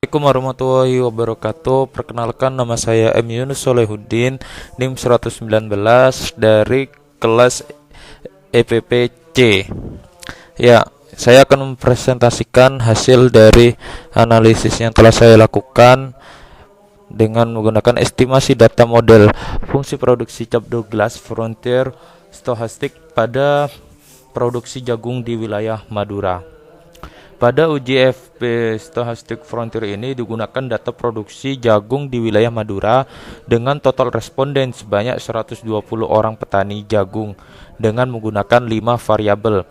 Assalamualaikum warahmatullahi wabarakatuh. Perkenalkan, nama saya M. Yunus Solehuddin, NIM 119 dari kelas EPPC. Ya, saya akan mempresentasikan hasil dari analisis yang telah saya lakukan dengan menggunakan estimasi data model fungsi produksi cap Douglas Frontier Stochastic pada produksi jagung di wilayah Madura. Pada uji FP Stochastic Frontier ini digunakan data produksi jagung di wilayah Madura dengan total responden sebanyak 120 orang petani jagung dengan menggunakan 5 variabel.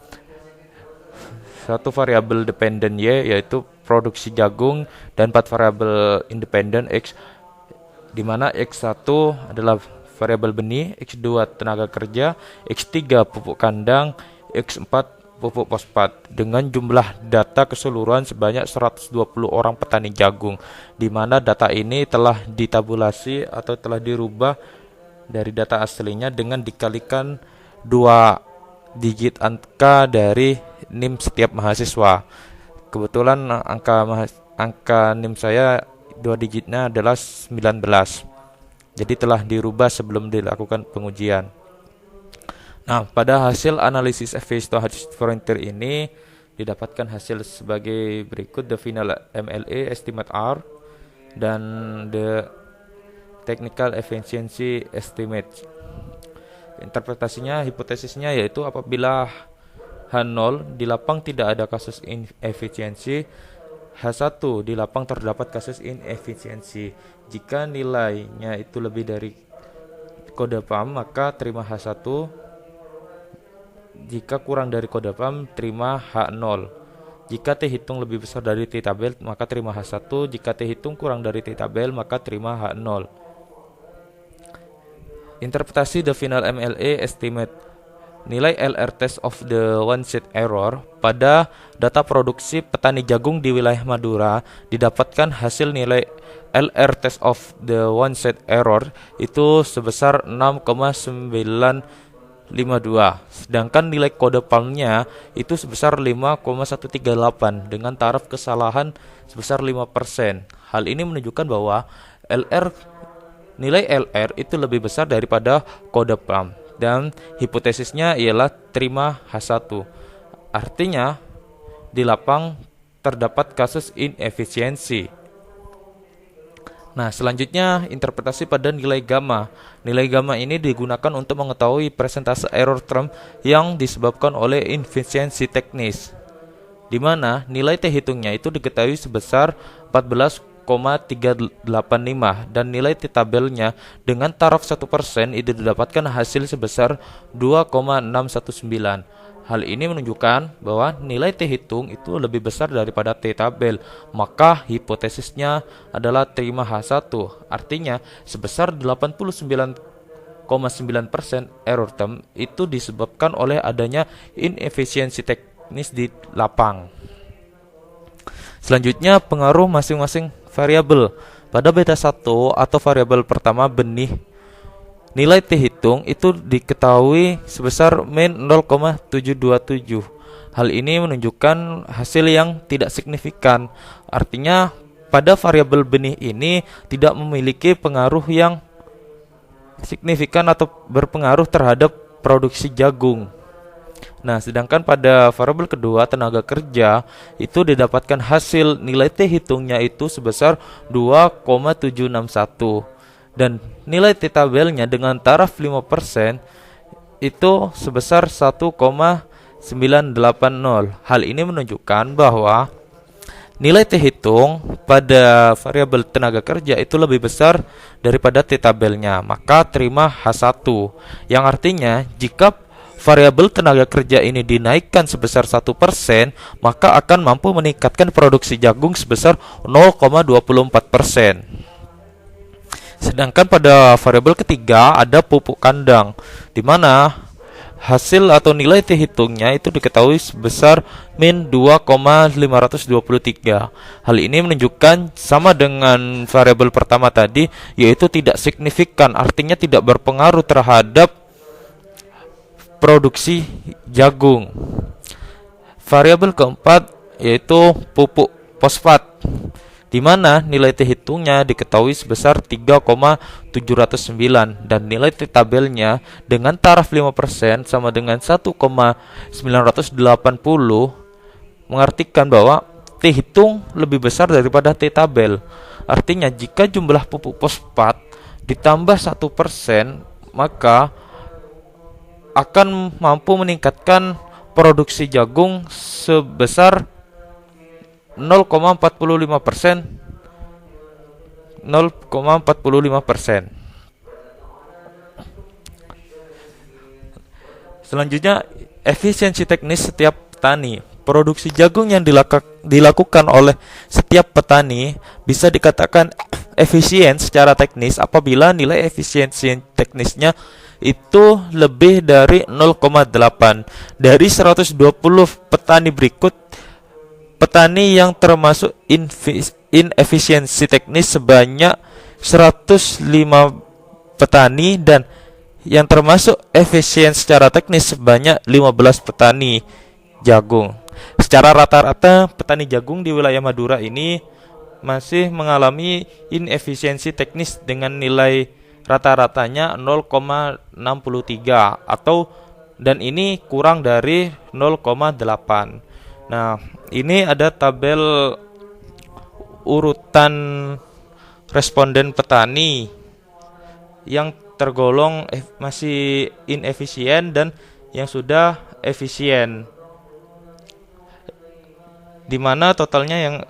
Satu variabel dependen Y yaitu produksi jagung dan 4 variabel independen X, di mana X1 adalah variabel benih, X2 tenaga kerja, X3 pupuk kandang, X4 pupuk fosfat, dengan jumlah data keseluruhan sebanyak 120 orang petani jagung, di mana data ini telah ditabulasi atau telah dirubah dari data aslinya dengan dikalikan 2 digit angka dari NIM setiap mahasiswa. Kebetulan angka NIM saya 2 digitnya adalah 19. Jadi telah dirubah sebelum dilakukan pengujian. Nah, pada hasil analisis FP Stochastic Frontier ini didapatkan hasil sebagai berikut: the final MLE estimate R dan the technical efficiency estimate. Interpretasinya, hipotesisnya yaitu apabila H0 di lapang tidak ada kasus inefisiensi, H1 di lapang terdapat kasus inefisiensi. Jika nilainya itu lebih dari kode PAM, maka terima H1. Jika kurang dari kode PAM, terima H0. Jika T hitung lebih besar dari T tabel, maka terima H1. Jika T hitung kurang dari T tabel, maka terima H0. Interpretasi the final MLE estimate. Nilai LR test of the one set error pada data produksi petani jagung di wilayah Madura didapatkan hasil nilai LR test of the one set error itu sebesar 6,952, sedangkan nilai kode PAM-nya itu sebesar 5,138 dengan taraf kesalahan sebesar 5%. Hal ini menunjukkan bahwa nilai LR itu lebih besar daripada kode PAM, dan hipotesisnya ialah terima H1. Artinya di lapang terdapat kasus inefisiensi. Nah, selanjutnya interpretasi pada nilai gamma. Nilai gamma ini digunakan untuk mengetahui persentase error term yang disebabkan oleh inefisiensi teknis, di mana nilai T hitungnya itu diketahui sebesar 14,385 dan nilai T tabelnya dengan taraf 1% itu didapatkan hasil sebesar 2,619. Hal ini menunjukkan bahwa nilai T hitung itu lebih besar daripada T tabel, maka hipotesisnya adalah terima H1. Artinya sebesar 89,9% error term itu disebabkan oleh adanya inefisiensi teknis di lapang. Selanjutnya, pengaruh masing-masing variabel. Pada beta 1 atau variabel pertama benih, nilai T hitung itu diketahui sebesar min 0,727. Hal ini menunjukkan hasil yang tidak signifikan. Artinya pada variabel benih ini tidak memiliki pengaruh yang signifikan atau berpengaruh terhadap produksi jagung. Nah, sedangkan pada variabel kedua tenaga kerja itu didapatkan hasil nilai T hitungnya itu sebesar 2,761 dan nilai T tabelnya dengan taraf 5% itu sebesar 1,980. Hal ini menunjukkan bahwa nilai T hitung pada variabel tenaga kerja itu lebih besar daripada T tabelnya, maka terima H1, yang artinya jika variabel tenaga kerja ini dinaikkan sebesar 1%, maka akan mampu meningkatkan produksi jagung sebesar 0,24%. Sedangkan pada variabel ketiga ada pupuk kandang, di mana hasil atau nilai T hitungnya itu diketahui sebesar min 2,523. Hal ini menunjukkan sama dengan variabel pertama tadi, yaitu tidak signifikan, artinya tidak berpengaruh terhadap produksi jagung. Variabel keempat yaitu pupuk fosfat. di mana nilai T hitungnya diketahui sebesar 3,709 dan nilai T tabelnya dengan taraf 5% sama dengan 1,980, mengartikan bahwa T hitung lebih besar daripada T tabel. Artinya jika jumlah pupuk fosfat ditambah 1%, maka akan mampu meningkatkan produksi jagung sebesar 0,45%. 0,45%. Selanjutnya, efisiensi teknis setiap petani. Produksi jagung yang dilakukan oleh setiap petani bisa dikatakan efisien secara teknis apabila nilai efisiensi teknisnya itu lebih dari 0,8. Dari 120 petani berikut, petani yang termasuk inefisiensi teknis sebanyak 105 petani dan yang termasuk efisien secara teknis sebanyak 15 petani jagung. Secara rata-rata petani jagung di wilayah Madura ini masih mengalami inefisiensi teknis dengan nilai rata-ratanya 0,63 dan ini kurang dari 0,8. Nah, ini ada tabel urutan responden petani yang tergolong masih inefisien dan yang sudah efisien, di mana totalnya yang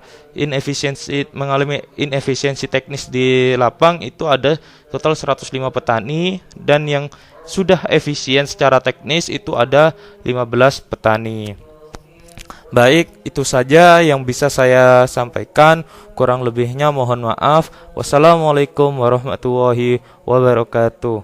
mengalami inefisiensi teknis di lapang itu ada total 105 petani dan yang sudah efisien secara teknis itu ada 15 petani. Baik, itu saja yang bisa saya sampaikan. Kurang lebihnya mohon maaf. Wassalamualaikum warahmatullahi wabarakatuh.